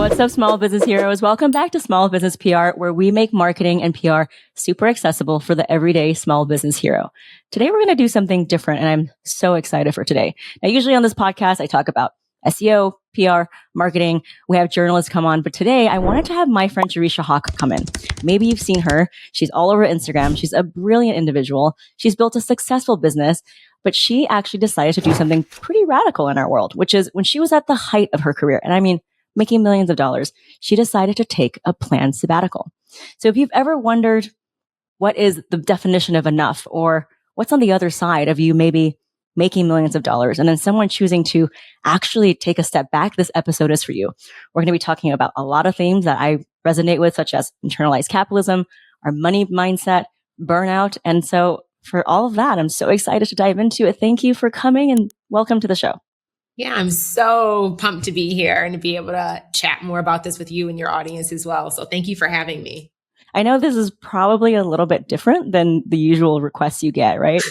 What's up, small business heroes? Welcome back to Small Business PR, where we make marketing and PR super accessible for the everyday small business hero. Today, we're going to do something different, and I'm so excited for today. Now, usually on this podcast, I talk about SEO, PR, marketing. We have journalists come on, but today I wanted to have my friend Jereshia Hawk come in. Maybe you've seen her. She's all over Instagram. She's a brilliant individual. She's built a successful business, but she actually decided to do something pretty radical in our world, which is when she was at the height of her career, and I mean, making millions of dollars, she decided to take a planned sabbatical. So if you've ever wondered what is the definition of enough, or what's on the other side of you maybe making millions of dollars and then someone choosing to actually take a step back, this episode is for you. We're going to be talking about a lot of themes that I resonate with, such as internalized capitalism, our money mindset, burnout. And so for all of that, I'm so excited to dive into it. Thank you for coming and welcome to the show. Yeah, I'm so pumped to be here and to be able to chat more about this with you and your audience as well. So thank you for having me. I know this is probably a little bit different than the usual requests you get, right?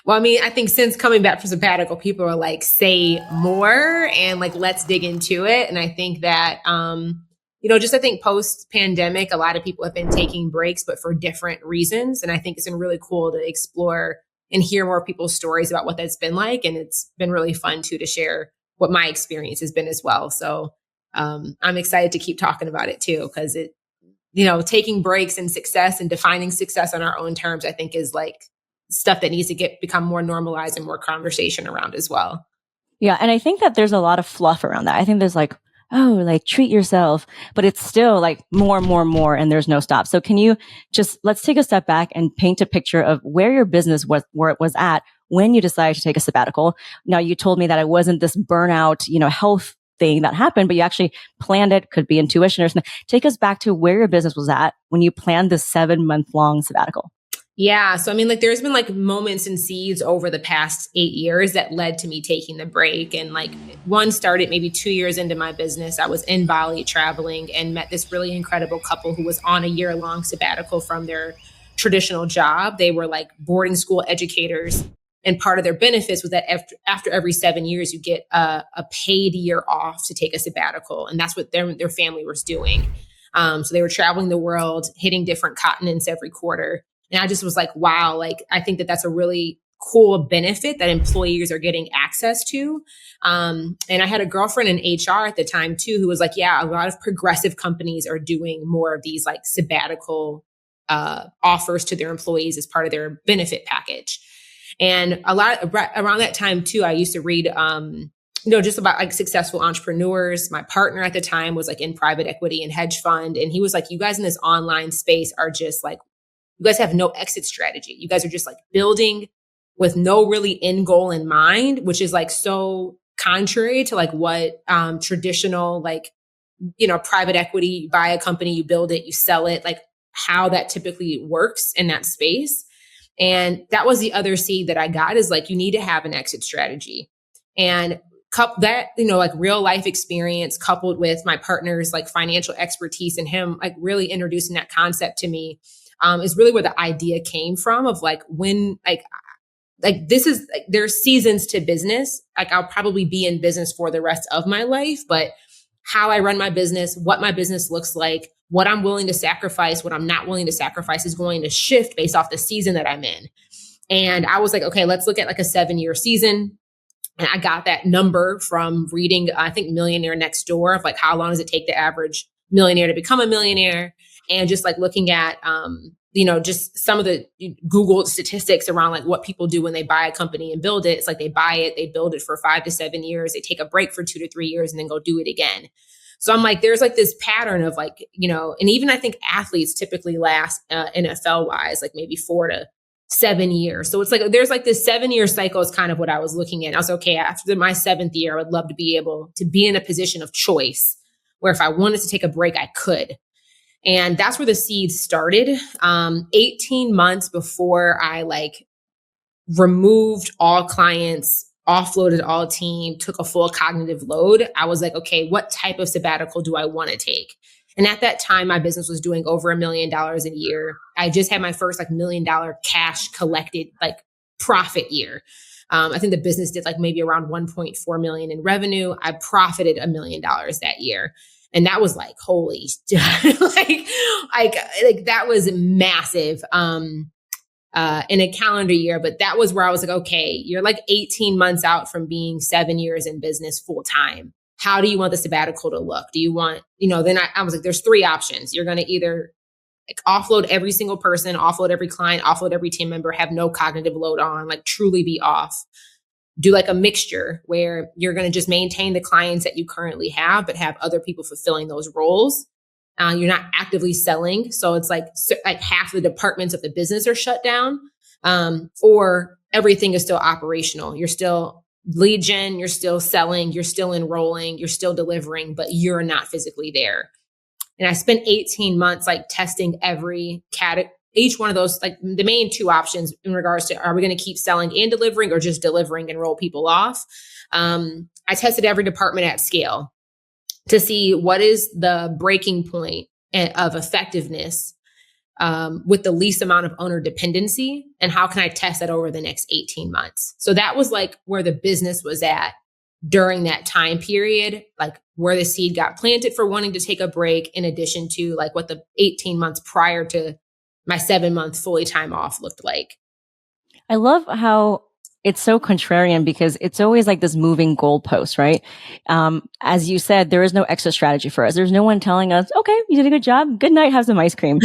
Well, I mean, I think since coming back from sabbatical, people are like, say more and like, let's dig into it. And I think that, I think post-pandemic, a lot of people have been taking breaks, but for different reasons. And I think it's been really cool to explore and hear more people's stories about what that's been like. And it's been really fun too, to share what my experience has been as well. So I'm excited to keep talking about it too, because taking breaks and success and defining success on our own terms, I think is like stuff that needs to become more normalized and more conversation around as well. Yeah. And I think that there's a lot of fluff around that. I think there's like, oh, like treat yourself, but it's still like more, and there's no stop. So can you let's take a step back and paint a picture of where your business was, where it was at when you decided to take a sabbatical. Now, you told me that it wasn't this burnout, health thing that happened, but you actually planned it, could be intuition or something. Take us back to where your business was at when you planned this 7-month-long sabbatical. Yeah. So, I mean, like there's been like moments and seeds over the past 8 years that led to me taking the break. And like one started maybe 2 years into my business. I was in Bali traveling and met this really incredible couple who was on a year-long sabbatical from their traditional job. They were like boarding school educators. And part of their benefits was that after every 7 years, you get a paid year off to take a sabbatical. And that's what their family was doing. So they were traveling the world, hitting different continents every quarter. And I just was like, wow, like, I think that that's a really cool benefit that employees are getting access to. And I had a girlfriend in HR at the time too, who was like, yeah, a lot of progressive companies are doing more of these like sabbatical offers to their employees as part of their benefit package. And a lot around that time too, I used to read, just about like successful entrepreneurs. My partner at the time was like in private equity and hedge fund. And he was like, you guys in this online space are just like, you guys have no exit strategy. You guys are just like building with no really end goal in mind, which is like so contrary to like what traditional, like, private equity, you buy a company, you build it, you sell it, like how that typically works in that space. And that was the other seed that I got, is like, you need to have an exit strategy. And that, like real life experience coupled with my partner's like financial expertise and him like really introducing that concept to me is really where the idea came from, of like when like this is like, there's seasons to business. Like I'll probably be in business for the rest of my life, but how I run my business, what my business looks like, what I'm willing to sacrifice, what I'm not willing to sacrifice is going to shift based off the season that I'm in. And I was like, okay, let's look at like a 7-year season. And I got that number from reading, I think, Millionaire Next Door, of like, how long does it take the average millionaire to become a millionaire? And just like looking at, just some of the Google statistics around like what people do when they buy a company and build it. It's like they buy it, they build it for 5 to 7 years, they take a break for 2 to 3 years and then go do it again. So I'm like, there's like this pattern of like, and even I think athletes typically last NFL wise, like maybe 4 to 7 years. So it's like, there's like this 7-year cycle is kind of what I was looking at. I was okay, after my 7th year, I would love to be able to be in a position of choice where if I wanted to take a break, I could. And that's where the seeds started. 18 months before I like removed all clients, offloaded all team, took a full cognitive load, I was like, okay, what type of sabbatical do I want to take? And at that time, my business was doing over $1 million a year. I just had my first like $1 million cash collected, like profit year. I think the business did like maybe around 1.4 million in revenue. I profited $1 million that year. And that was like, holy, like that was massive in a calendar year. But that was where I was like, okay, you're like 18 months out from being 7 years in business full time. How do you want the sabbatical to look? Do you want, then I was like, there's 3 options. You're going to either like offload every single person, offload every client, offload every team member, have no cognitive load on, like truly be off. Do like a mixture where you're going to just maintain the clients that you currently have, but have other people fulfilling those roles. You're not actively selling. So it's like half the departments of the business are shut down, or everything is still operational. You're still lead gen, you're still selling, you're still enrolling, you're still delivering, but you're not physically there. And I spent 18 months like testing every each one of those, like the main 2 options in regards to, are we going to keep selling and delivering or just delivering and roll people off? I tested every department at scale to see what is the breaking point of effectiveness with the least amount of owner dependency, and how can I test that over the next 18 months? So that was like where the business was at during that time period, like where the seed got planted for wanting to take a break, in addition to like what the 18 months prior to my 7-month fully time off looked like. I love how it's so contrarian, because it's always like this moving goalpost, right? As you said, there is no exit strategy for us. There's no one telling us, okay, you did a good job. Good night. Have some ice cream.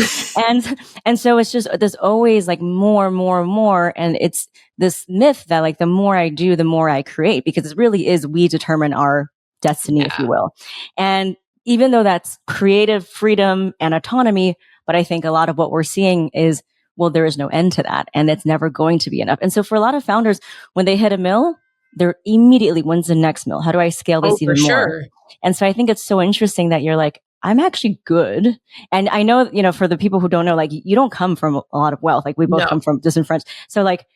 and so it's just, there's always like more. And it's this myth that like the more I do, the more I create, because it really is, we determine our destiny, if you will. And even though that's creative freedom and autonomy, but I think a lot of what we're seeing is, well, there is no end to that, and it's never going to be enough. And so for a lot of founders, when they hit a mill, they're immediately, when's the next mill? How do I scale this even more? Sure. And so I think it's so interesting that you're like, I'm actually good. And I know, for the people who don't know, like you don't come from a lot of wealth. Like we both come from distant friends. So like,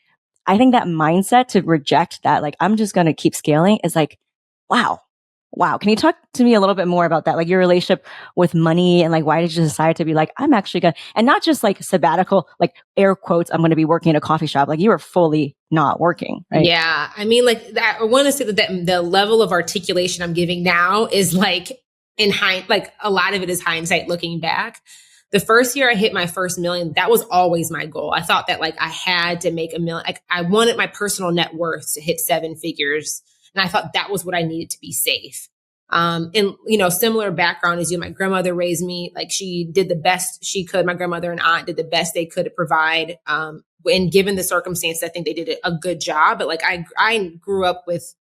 I think that mindset to reject that, like, I'm just going to keep scaling is like, wow. Can you talk to me a little bit more about that? Like your relationship with money, and like, why did you decide to be like, I'm actually going to, and not just like sabbatical, like air quotes, I'm going to be working in a coffee shop. Like you were fully not working, right? Yeah. I mean, like that, I want to say that the level of articulation I'm giving now is like like a lot of it is hindsight looking back. The first year I hit my first million, that was always my goal. I thought that like I had to make $1 million. Like I wanted my personal net worth to hit 7 figures. And I thought that was what I needed to be safe. And, similar background as you, my grandmother raised me, like she did the best she could. My grandmother and aunt did the best they could to provide. And given the circumstances, I think they did a good job. But like, I grew up with,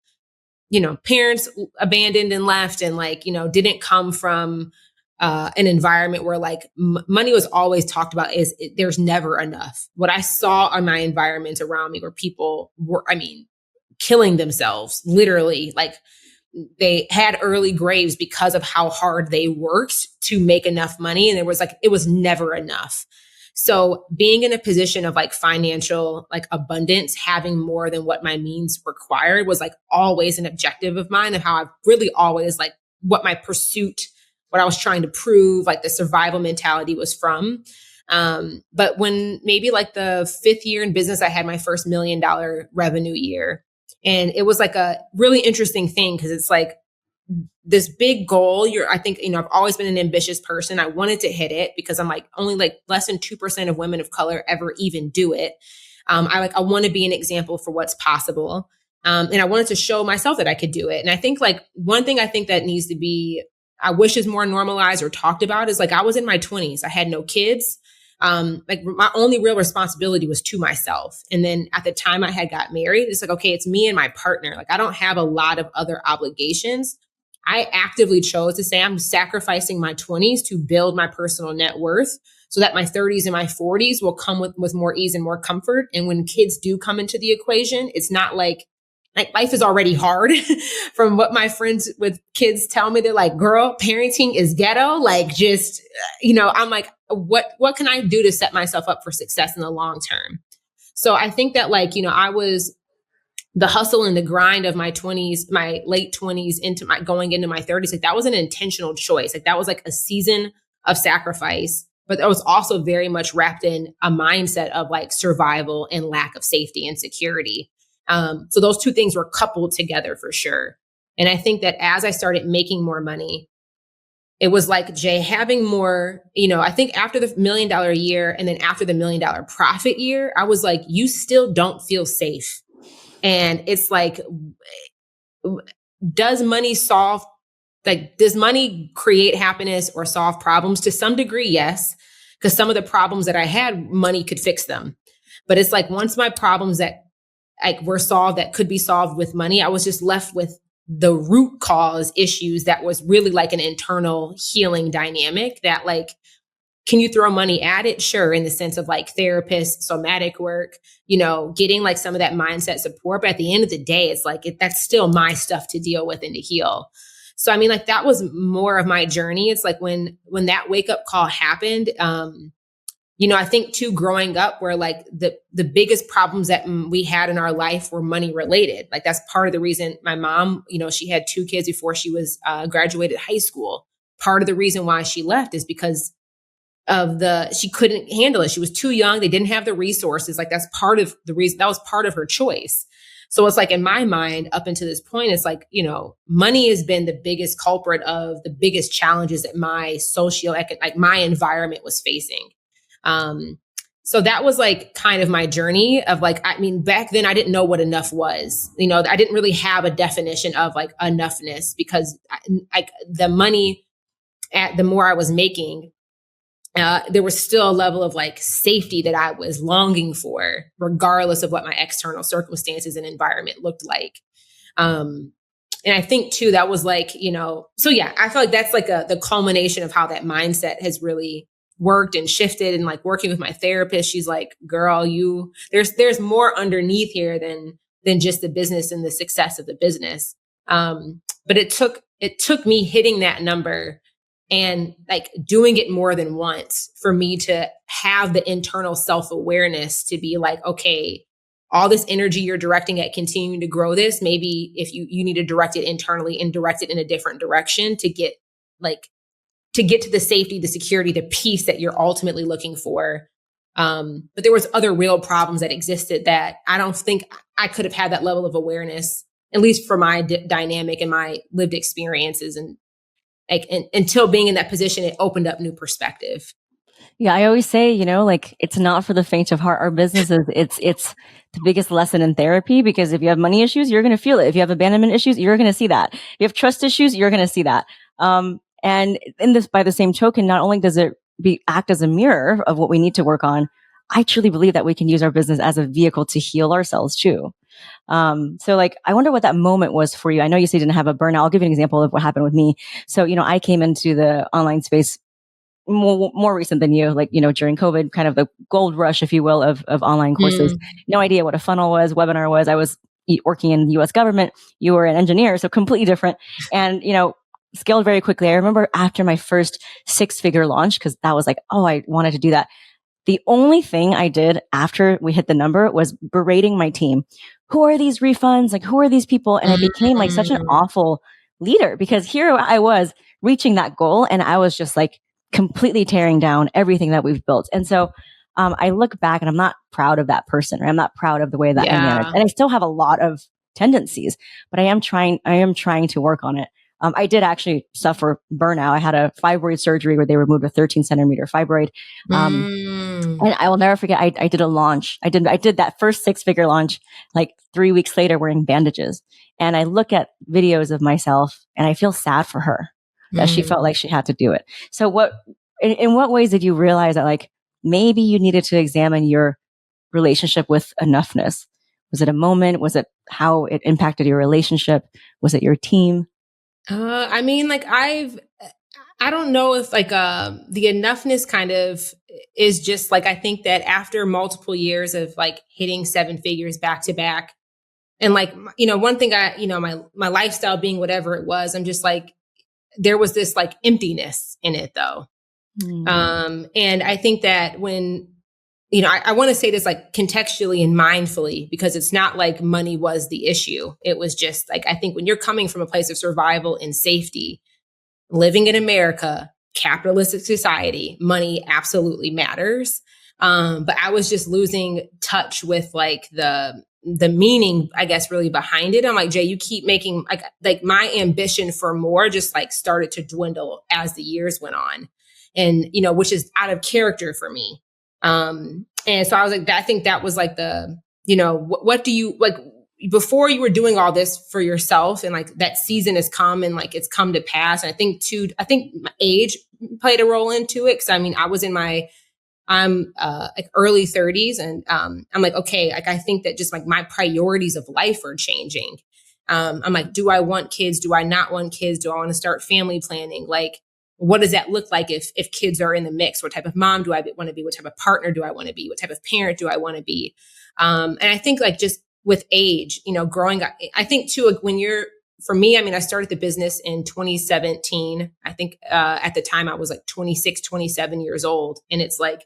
parents abandoned and left, and like, didn't come from an environment where like money was always talked about there's never enough. What I saw in my environment around me where people were, killing themselves, literally, like they had early graves because of how hard they worked to make enough money. And it was never enough. So being in a position of like financial, like abundance, having more than what my means required was like always an objective of mine, and how I've really always like what my pursuit, what I was trying to prove, like the survival mentality was from. But when maybe like the 5th year in business, I had my first $1 million revenue year. And it was like a really interesting thing, because it's like this big goal. I think, I've always been an ambitious person. I wanted to hit it because I'm like, only like less than 2% of women of color ever even do it. I want to be an example for what's possible. And I wanted to show myself that I could do it. And I think like one thing I think that needs to be, I wish is more normalized or talked about, is like, I was in my 20s. I had no kids. Like my only real responsibility was to myself. And then at the time I had got married, it's like, okay, it's me and my partner. Like I don't have a lot of other obligations. I actively chose to say I'm sacrificing my 20s to build my personal net worth so that my 30s and my 40s will come with more ease and more comfort. And when kids do come into the equation, it's not like life is already hard. From what my friends with kids tell me, they're like, girl, parenting is ghetto. Like just, I'm like, what can I do to set myself up for success in the long term? So I think that like, I was the hustle and the grind of my 20s, my late 20s going into my 30s. Like that was an intentional choice. Like that was like a season of sacrifice, but that was also very much wrapped in a mindset of like survival and lack of safety and security. So those 2 things were coupled together for sure. And I think that as I started making more money it was like, Jay, having more, I think after the $1 million a year and then after the $1 million profit year, I was like, you still don't feel safe. And it's like, does money create happiness or solve problems? To some degree, yes. Because some of the problems that I had, money could fix them. But it's like, once my problems that were solved, that could be solved with money, I was just left with the root cause issues that was really like an internal healing dynamic that, like, can you throw money at it? Sure. In the sense of like therapists, somatic work, getting like some of that mindset support. But at the end of the day, it's like, that's still my stuff to deal with and to heal. So, I mean, like, that was more of my journey. It's like when that wake up call happened, I think too, growing up, where like the biggest problems that we had in our life were money related. Like, that's part of the reason my mom, she had 2 kids before she was graduated high school. Part of the reason why she left is because of she couldn't handle it. She was too young. They didn't have the resources. Like, that's part of the reason. That was part of her choice. So it's like, in my mind, up until this point, it's like, money has been the biggest culprit of the biggest challenges that my my environment was facing. So that was like kind of my journey of like, I mean, back then I didn't know what enough was. I didn't really have a definition of like enoughness, because the money, the more I was making, there was still a level of like safety that I was longing for, regardless of what my external circumstances and environment looked like. And I think too, that was like, so yeah, I feel like that's like the culmination of how that mindset has really worked and shifted. And like, working with my therapist, she's like, girl, there's more underneath here than just the business and the success of the business. But it took me hitting that number and like doing it more than once for me to have the internal self-awareness to be like, okay, all this energy you're directing at continuing to grow this, maybe if you need to direct it internally and direct it in a different direction to get to the safety, the security, the peace that you're ultimately looking for. But there was other real problems that existed that I don't think I could have had that level of awareness, at least for my dynamic and my lived experiences. And until being in that position, it opened up new perspective. Yeah, I always say, like, it's not for the faint of heart. Our business it's the biggest lesson in therapy, because if you have money issues, you're going to feel it. If you have abandonment issues, you're going to see that. If you have trust issues, you're going to see that. And by the same token, not only does it act as a mirror of what we need to work on, I truly believe that we can use our business as a vehicle to heal ourselves too. So like, I wonder what that moment was for you. I know you said you didn't have a burnout. I'll give you an example of what happened with me. So, I came into the online space more recent than you, like, during COVID, kind of the gold rush, if you will, of online courses. No idea what a funnel was, webinar was. I was working in the US government. You were an engineer, so completely different. And, scaled very quickly. I remember after my first 6-figure launch, because that was like, oh, I wanted to do that. The only thing I did after we hit the number was berating my team. Who are these refunds? Like, who are these people? And I became like such an awful leader, because here I was reaching that goal and I was just like completely tearing down everything that we've built. And so I look back and I'm not proud of that person, right? I'm not proud of the way that I managed. And I still have a lot of tendencies, but I am trying to work on it. I did actually suffer burnout. I had a fibroid surgery where they removed a 13-centimeter fibroid. And I will never forget, I did a launch. I did that first 6-figure launch, like 3 weeks later, wearing bandages. And I look at videos of myself and I feel sad for her that she felt like she had to do it. So in what ways did you realize that like maybe you needed to examine your relationship with enoughness? Was it a moment? Was it how it impacted your relationship? Was it your team? I mean, like I don't know if like the enoughness kind of is just like, I think that after multiple years of like hitting 7 figures back to back, and like, one thing my lifestyle being whatever it was, I'm just like, there was this like emptiness in it though. And I think that when, I want to say this like contextually and mindfully, because it's not like money was the issue. It was just like, I think when you're coming from a place of survival and safety, living in America, capitalistic society, money absolutely matters. But I was just losing touch with like the the meaning, I guess, really behind it. I'm like, Jay, you keep making like my ambition for more just like started to dwindle as the years went on. And, which is out of character for me. And so I was like, I think that was like what do you like before you were doing all this for yourself and like that season has come and like it's come to pass. And I think my age played a role into it. Cause I mean, I'm like early 30s and I'm like, okay, like I think that just like my priorities of life are changing. I'm like, do I want kids? Do I not want kids? Do I want to start family planning? Like, what does that look like if kids are in the mix? What type of mom do I want to be? What type of partner do I want to be? What type of parent do I want to be? And I think like just with age, growing up, I think too, like for me, I mean, I started the business in 2017. I think at the time I was like 26, 27 years old. And it's like,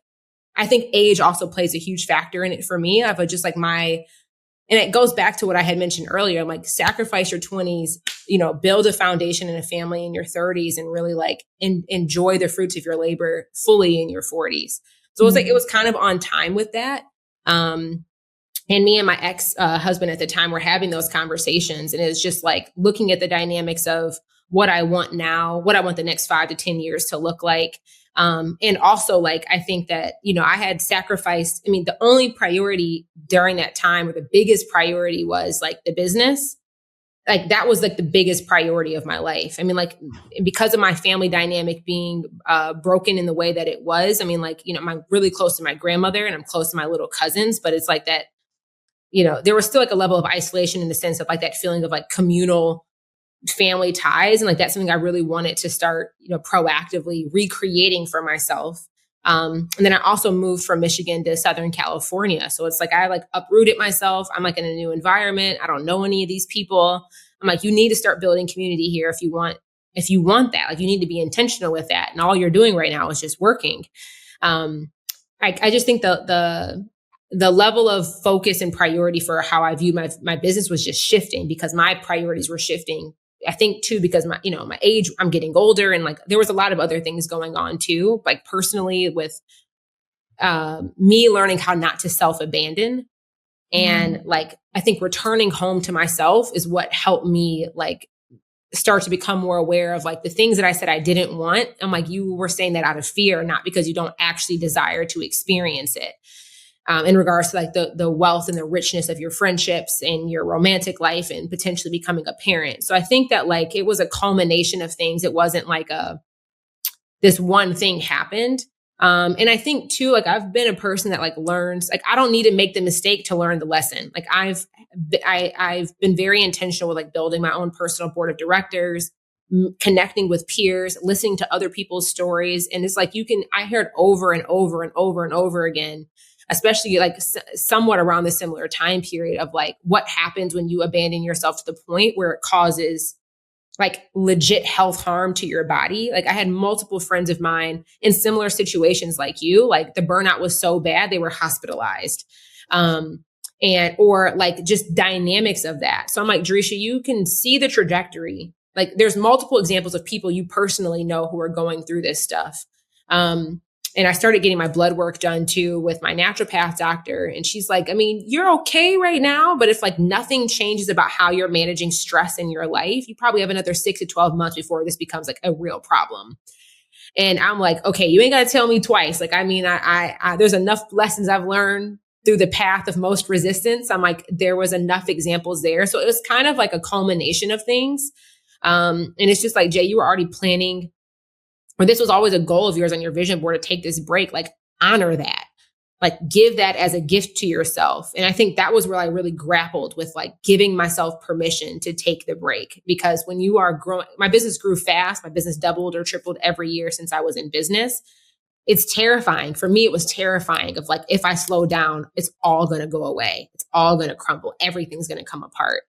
I think age also plays a huge factor in it for me. I've just like and it goes back to what I had mentioned earlier. I'm like, sacrifice your 20s, build a foundation and a family in your 30s and really like enjoy the fruits of your labor fully in your 40s. So it was like, it was kind of on time with that. And me and my ex-husband at the time were having those conversations. And it's just like looking at the dynamics of what I want now, what I want the next 5 to 10 years to look like. And also like, I think that, I had sacrificed, I mean, the only priority during that time or the biggest priority was like the business. Like that was like the biggest priority of my life. I mean, like because of my family dynamic being broken in the way that it was, I mean, like, I'm really close to my grandmother and I'm close to my little cousins, but it's like that, there was still like a level of isolation in the sense of like that feeling of like communal family ties. And like, that's something I really wanted to start, proactively recreating for myself. And then I also moved from Michigan to Southern California. So it's like, I like uprooted myself. I'm like in a new environment. I don't know any of these people. I'm like, you need to start building community here if you want that. Like you need to be intentional with that. And all you're doing right now is just working. I just think the level of focus and priority for how I view my business was just shifting because my priorities were shifting. I think too, because my age, I'm getting older and like, there was a lot of other things going on too, like personally with, me learning how not to self-abandon. And like, I think returning home to myself is what helped me like start to become more aware of like the things that I said I didn't want. I'm like, you were saying that out of fear, not because you don't actually desire to experience it. In regards to like the wealth and the richness of your friendships and your romantic life and potentially becoming a parent. So I think that like, it was a culmination of things. It wasn't like this one thing happened. And I think too, like I've been a person that like learns, like I don't need to make the mistake to learn the lesson. Like I've been very intentional with like building my own personal board of directors, connecting with peers, listening to other people's stories. And it's like, I heard over and over and over and over again, especially like somewhat around the similar time period of like what happens when you abandon yourself to the point where it causes like legit health harm to your body. Like I had multiple friends of mine in similar situations like you, like the burnout was so bad, they were hospitalized. Or like just dynamics of that. So I'm like, Jereshia, you can see the trajectory. Like there's multiple examples of people you personally know who are going through this stuff. And I started getting my blood work done too with my naturopath doctor. And she's like, I mean, you're okay right now, but if like nothing changes about how you're managing stress in your life, you probably have another 6 to 12 months before this becomes like a real problem. And I'm like, okay, you ain't got to tell me twice. Like, I mean, I there's enough lessons I've learned through the path of most resistance. I'm like, there was enough examples there. So it was kind of like a culmination of things. And it's just like, Jay, you were already planning, or this was always a goal of yours on your vision board to take this break, like honor that, like give that as a gift to yourself. And I think that was where I really grappled with like giving myself permission to take the break, because when you are growing, my business grew fast. My business doubled or tripled every year since I was in business. It's terrifying. For me, it was terrifying of like, if I slow down, it's all going to go away. It's all going to crumble. Everything's going to come apart.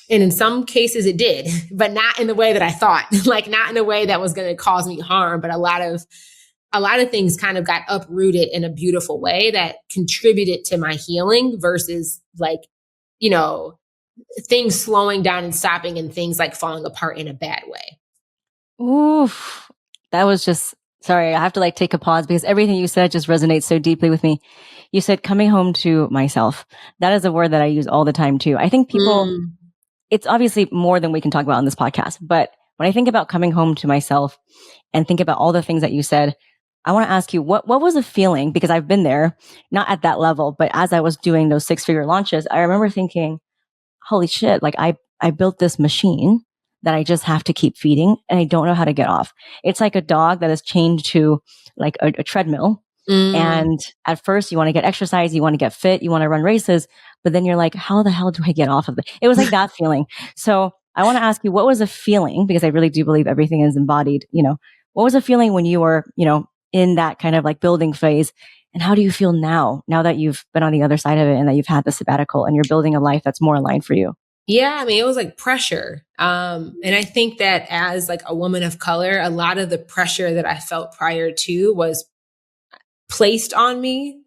And in some cases it did, but not in the way that I thought, like not in a way that was going to cause me harm. But a lot of things kind of got uprooted in a beautiful way that contributed to my healing versus like, things slowing down and stopping and things like falling apart in a bad way. Oof. That was just Sorry, I have to like take a pause because everything you said just resonates so deeply with me. You said coming home to myself. That is a word that I use all the time too. I think people, it's obviously more than we can talk about on this podcast, but when I think about coming home to myself and think about all the things that you said, I want to ask you, what was the feeling? Because I've been there, not at that level, but as I was doing those 6-figure launches, I remember thinking, holy shit, like I built this machine that I just have to keep feeding and I don't know how to get off. It's like a dog that is chained to like a treadmill. And at first you want to get exercise, you want to get fit, you want to run races, but then you're like, how the hell do I get off of it? It was like that feeling. So I want to ask you, what was the feeling? Because I really do believe everything is embodied, what was the feeling when you were, in that kind of like building phase? And how do you feel now that you've been on the other side of it and that you've had the sabbatical and you're building a life that's more aligned for you? Yeah, I mean, it was like pressure. And I think that as like a woman of color, a lot of the pressure that I felt prior to was placed on me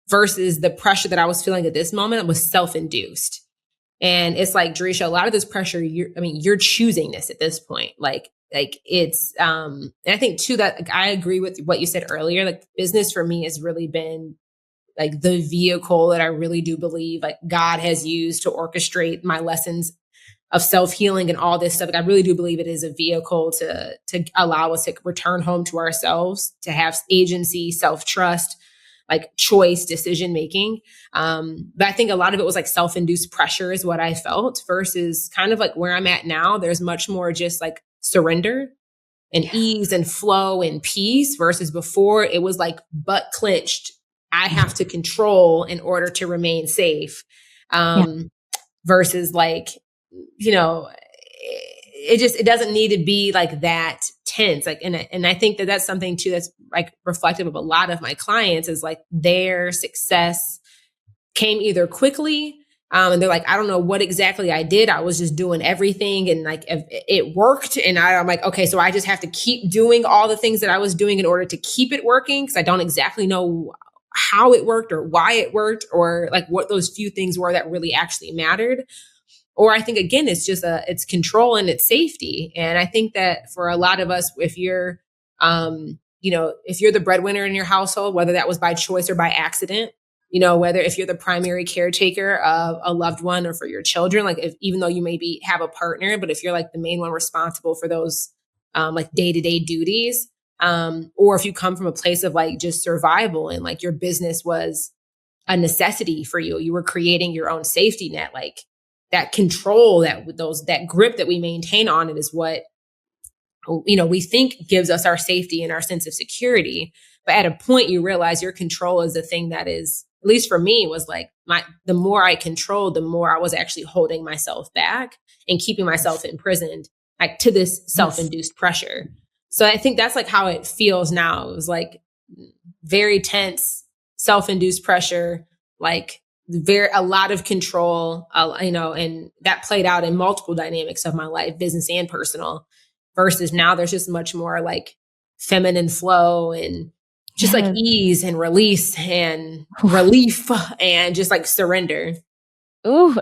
versus the pressure that I was feeling at this moment was self-induced. And it's like, Jereshia, a lot of this pressure, you're choosing this at this point. Like it's, and I think too, that like, I agree with what you said earlier, like business for me has really been like the vehicle that I really do believe like God has used to orchestrate my lessons of self-healing and all this stuff. Like, I really do believe it is a vehicle to allow us to return home to ourselves, to have agency, self-trust, like choice, decision-making. But I think a lot of it was like self-induced pressure is what I felt versus kind of like where I'm at now. There's much more just like surrender and ease and flow and peace versus before it was like butt clenched. I have to control in order to remain safe. Versus like, it doesn't need to be like that tense. Like, and I think that that's something too, that's like reflective of a lot of my clients is like their success came either quickly, and they're like, I don't know what exactly I did. I was just doing everything and like it worked. And I'm like, okay, so I just have to keep doing all the things that I was doing in order to keep it working. Cause I don't exactly know how it worked or why it worked or like what those few things were that really actually mattered. Or I think, again, it's just it's control and it's safety. And I think that for a lot of us, if you're, if you're the breadwinner in your household, whether that was by choice or by accident, whether if you're the primary caretaker of a loved one or for your children, like even though you maybe have a partner, but if you're like the main one responsible for those like day-to-day duties, or if you come from a place of like just survival and like your business was a necessity for you, you were creating your own safety net, like that control, that grip that we maintain on it is what, we think gives us our safety and our sense of security. But at a point you realize your control is the thing that is, at least for me, was like the more I controlled, the more I was actually holding myself back and keeping myself imprisoned, like to this self-induced pressure. So I think that's like how it feels now. It was like very tense, self-induced pressure, like a lot of control, and that played out in multiple dynamics of my life, business and personal, versus now there's just much more like feminine flow and just like ease and release and relief and just like surrender. Ooh,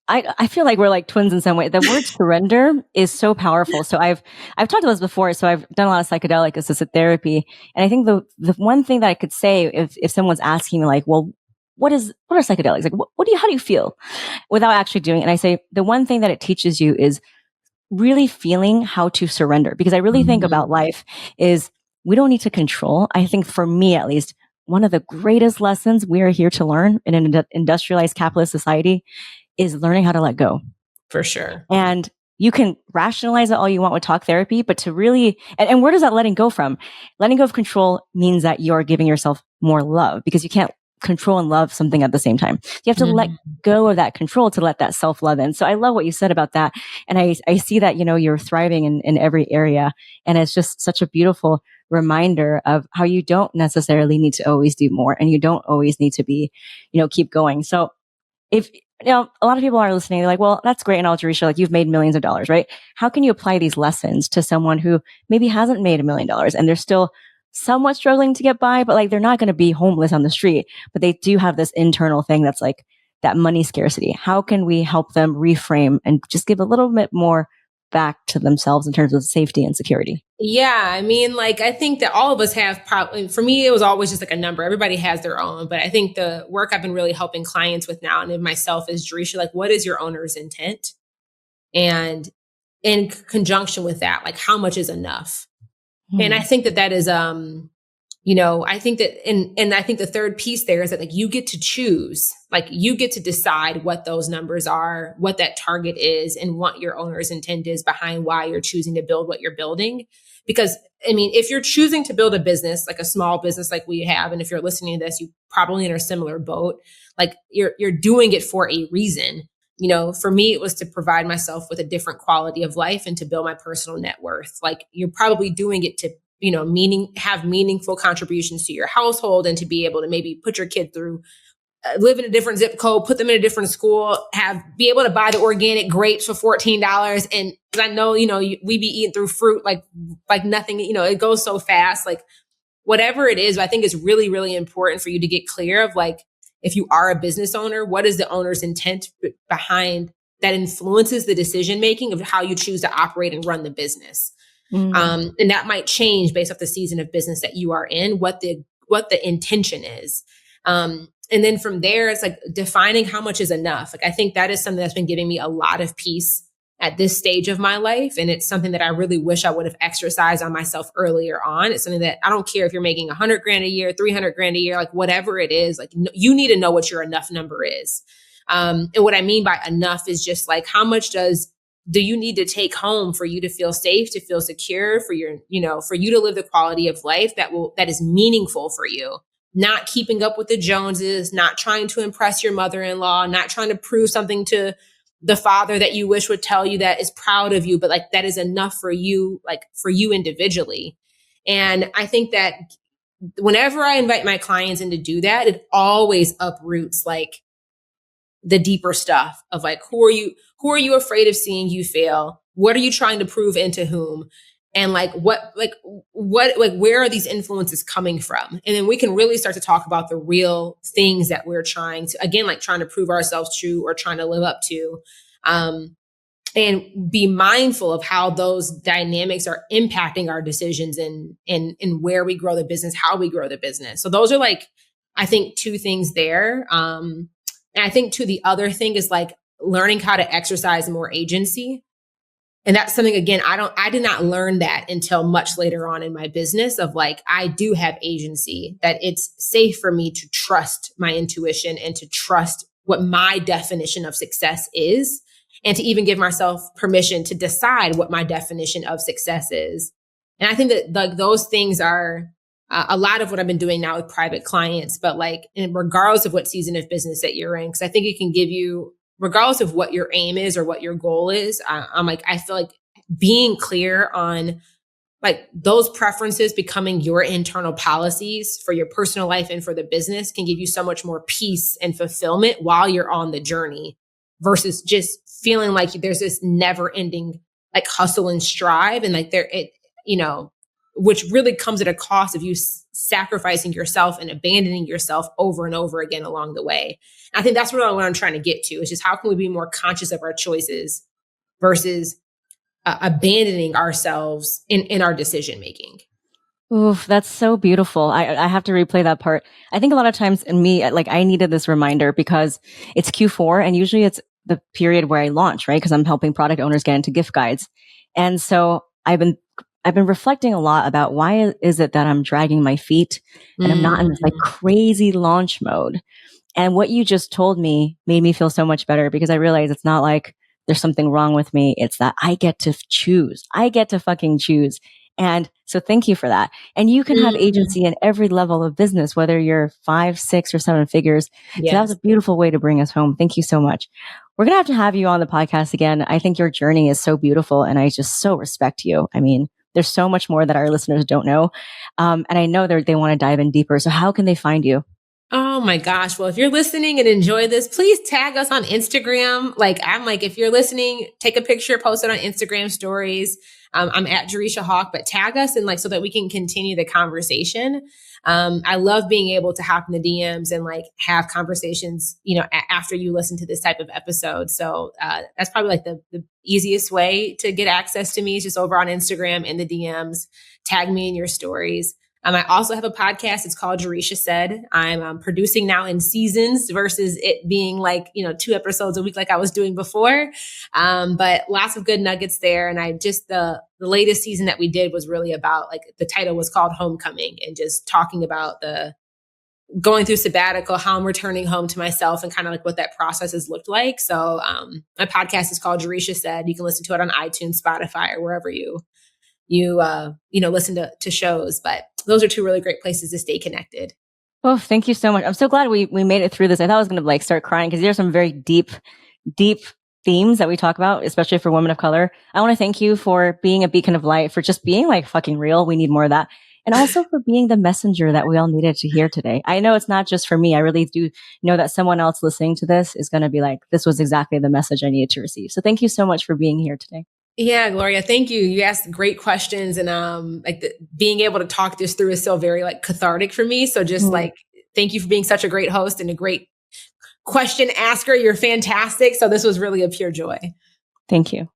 I feel like we're like twins in some way. The word surrender is so powerful. So I've talked about this before. So I've done a lot of psychedelic assisted therapy. And I think the one thing that I could say if someone's asking me like, well, what are psychedelics? Like, how do you feel without actually doing it? And I say, the one thing that it teaches you is really feeling how to surrender. Because I really think about life is we don't need to control. I think for me, at least, one of the greatest lessons we are here to learn in an industrialized capitalist society is learning how to let go. For sure. And you can rationalize it all you want with talk therapy, but to really, and where does that letting go from? Letting go of control means that you're giving yourself more love because you can't control and love something at the same time. You have to let go of that control to let that self-love in. So I love what you said about that. And I see that, you're thriving in every area. And it's just such a beautiful reminder of how you don't necessarily need to always do more and you don't always need to be, keep going. So if, a lot of people are listening, they're like, well, that's great. And all, Jereshia, like you've made millions of dollars, right? How can you apply these lessons to someone who maybe hasn't made $1 million and they're still somewhat struggling to get by, but like they're not going to be homeless on the street, but they do have this internal thing that's like that money scarcity. How can we help them reframe and just give a little bit more back to themselves in terms of safety and security? Yeah, I mean, like, I think that all of us have probably, for me, it was always just like a number. Everybody has their own. But I think the work I've been really helping clients with now and in myself is, Jereshia, like, what is your owner's intent? And in conjunction with that, like, how much is enough? And I think that is, I think that, and I think the third piece there is that, like, you get to choose, like, you get to decide what those numbers are, what that target is, and what your owner's intent is behind why you're choosing to build what you're building. Because, I mean, if you're choosing to build a business, like a small business like we have, and if you're listening to this, you probably in a similar boat, like, you're doing it for a reason. For me, it was to provide myself with a different quality of life and to build my personal net worth. Like, you're probably doing it to, have meaningful contributions to your household and to be able to maybe put your kid through, live in a different zip code, put them in a different school, be able to buy the organic grapes for $14. And I know, we be eating through fruit like nothing, it goes so fast, like whatever it is. I think it's really, really important for you to get clear of, like, if you are a business owner, what is the owner's intent behind that influences the decision-making of how you choose to operate and run the business. And that might change based off the season of business that you are in, what the intention is. And then from there, it's like defining how much is enough. Like, I think that is something that's been giving me a lot of peace at this stage of my life. And it's something that I really wish I would have exercised on myself earlier on. It's something that I don't care if you're making $100,000 a year, $300,000 a year, like whatever it is, like you need to know what your enough number is. And what I mean by enough is just like, how much do you need to take home for you to feel safe, to feel secure, for for you to live the quality of life that is meaningful for you, not keeping up with the Joneses, not trying to impress your mother-in-law, not trying to prove something to the father that you wish would tell you that is proud of you, but like that is enough for you, like for you individually. And I think that whenever I invite my clients in to do that, it always uproots like the deeper stuff of like, who are you afraid of seeing you fail? What are you trying to prove and to whom? And where are these influences coming from? And then we can really start to talk about the real things that we're trying to prove ourselves true or trying to live up to. And be mindful of how those dynamics are impacting our decisions and where we grow the business, how we grow the business. So those are like, I think, two things there. And I think too, the other thing is like learning how to exercise more agency. And that's something, again, I did not learn that until much later on in my business of like, I do have agency, that it's safe for me to trust my intuition and to trust what my definition of success is, and to even give myself permission to decide what my definition of success is. And I think that like those things are a lot of what I've been doing now with private clients, but like, and regardless of what season of business that you're in, because I think it can give you, regardless of what your aim is or what your goal is, I feel like being clear on like those preferences becoming your internal policies for your personal life and for the business can give you so much more peace and fulfillment while you're on the journey, versus just feeling like there's this never ending like hustle and strive. And like which really comes at a cost of you sacrificing yourself and abandoning yourself over and over again along the way. And I think that's what I'm trying to get to, is just how can we be more conscious of our choices versus abandoning ourselves in our decision making. Oof, that's so beautiful. I have to replay that part. I think a lot of times in me, like I needed this reminder because it's Q4 and usually it's the period where I launch, right? Because I'm helping product owners get into gift guides. And so I've been reflecting a lot about why is it that I'm dragging my feet and I'm not in this like crazy launch mode. And what you just told me made me feel so much better, because I realized it's not like there's something wrong with me. It's that I get to choose. I get to fucking choose. And so thank you for that. And you can have agency in every level of business, whether you're 5, 6, or 7 figures. Yes. So that was a beautiful way to bring us home. Thank you so much. We're going to have you on the podcast again. I think your journey is so beautiful and I just so respect you. I mean, there's so much more that our listeners don't know. And I know they want to dive in deeper. So how can they find you? Oh my gosh. Well, if you're listening and enjoy this, please tag us on Instagram. If you're listening, take a picture, post it on Instagram stories. I'm at Jereshia Hawk, but tag us and like so that we can continue the conversation. I love being able to hop in the DMs and like have conversations, after you listen to this type of episode. So that's probably like the easiest way to get access to me is just over on Instagram in the DMs. Tag me in your stories. I also have a podcast. It's called Jereshia Said. I'm producing now in seasons versus it being like, 2 episodes a week like I was doing before. But lots of good nuggets there. And I just, the latest season that we did was really about like the title was called Homecoming and just talking about the going through sabbatical, how I'm returning home to myself and kind of like what that process has looked like. So my podcast is called Jereshia Said. You can listen to it on iTunes, Spotify, or wherever you listen to shows, but those are 2 really great places to stay connected. Oh, thank you so much. I'm so glad we made it through this. I thought I was going to like start crying because there's some very deep themes that we talk about, especially for women of color. I want to thank you for being a beacon of light, for just being like fucking real. We need more of that. And also for being the messenger that we all needed to hear today. I know it's not just for me. I really do know that someone else listening to this is going to be like, this was exactly the message I needed to receive. So thank you so much for being here today. Yeah, Gloria, thank you. You asked great questions and being able to talk this through is so very like cathartic for me. So just like, thank you for being such a great host and a great question asker. You're fantastic. So this was really a pure joy. Thank you.